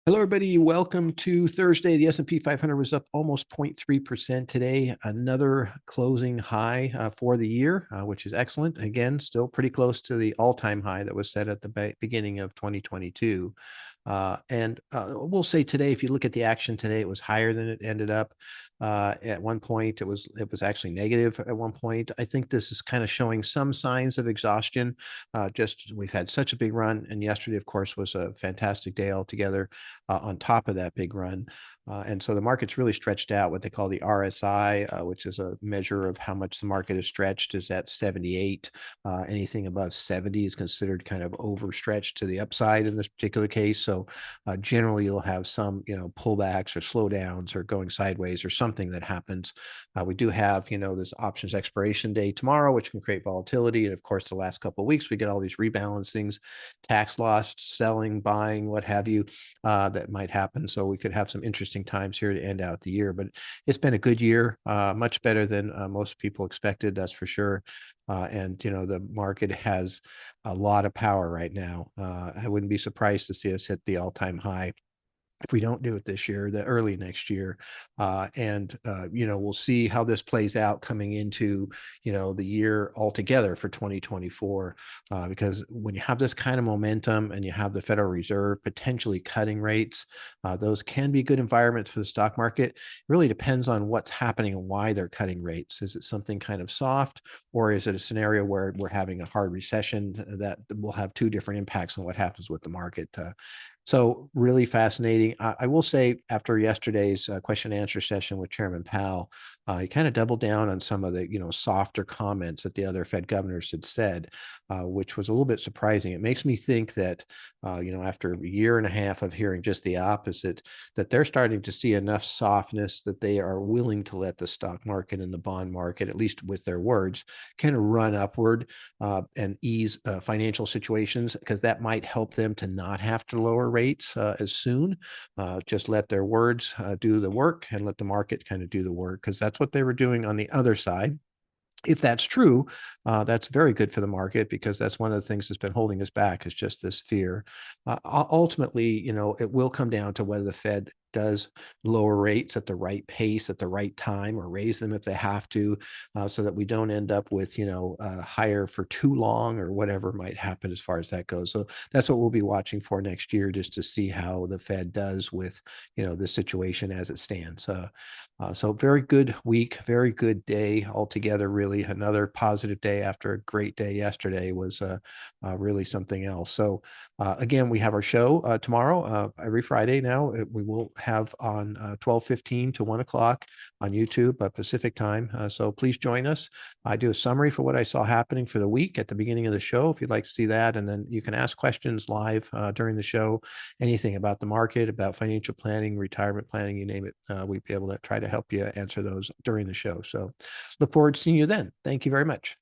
Hello, everybody. Welcome to Thursday. The S&P 500 was up almost 0.3% today. Another closing high for the year, which is excellent. Again, still pretty close to the all-time high that was set at the beginning of 2022. And we'll say today, if you look at the action today, it was higher than it ended up. At one point, it was actually negative at one point. I think this is kind of showing some signs of exhaustion. Just we've had such a big run, and yesterday, of course, was a fantastic day altogether on top of that big run. And so the market's really stretched out. What they call the RSI, which is a measure of how much the market is stretched, is at 78. Anything above 70 is considered kind of overstretched to the upside in this particular case. So generally, you'll have some, pullbacks or slowdowns or going sideways or something that happens. We do have, this options expiration day tomorrow, which can create volatility. And of course, the last couple of weeks, we get all these rebalancings, tax loss, selling, buying, what have you, that might happen. So we could have some interesting times here to end out the year. But it's been a good year, much better than most people expected, that's for sure. And the market has a lot of power right now. I wouldn't be surprised to see us hit the all-time high if we don't do it this year, the early next year. We'll see how this plays out coming into, the year altogether for 2024. Because when you have this kind of momentum and you have the Federal Reserve potentially cutting rates, those can be good environments for the stock market. It really depends on what's happening and why they're cutting rates. Is it something kind of soft, or is it a scenario where we're having a hard recession that will have two different impacts on what happens with the market? So really fascinating. I will say after yesterday's question and answer session with Chairman Powell, he kind of doubled down on some of the softer comments that the other Fed governors had said, which was a little bit surprising. It makes me think that after a year and a half of hearing just the opposite, that they're starting to see enough softness that they are willing to let the stock market and the bond market, at least with their words, kind of run upward and ease financial situations, because that might help them to not have to lower rates as soon. Just let their words do the work and let the market kind of do the work, because that's what they were doing on the other side. If that's true, that's very good for the market, because that's one of the things that's been holding us back, is just this fear. Ultimately, it will come down to whether the Fed does lower rates at the right pace at the right time, or raise them if they have to, so that we don't end up with higher for too long, or whatever might happen as far as that goes. So that's what we'll be watching for next year, just to see how the Fed does with the situation as it stands. So very good week, very good day altogether. Really, another positive day after a great day yesterday was really something else. So again, we have our show tomorrow, every Friday now. We will have on 12:15 to 1 o'clock on YouTube, Pacific time. So please join us. I do a summary for what I saw happening for the week at the beginning of the show, if you'd like to see that. And then you can ask questions live during the show, anything about the market, about financial planning, retirement planning, you name it. We'd be able to try to help you answer those during the show. So look forward to seeing you then. Thank you very much.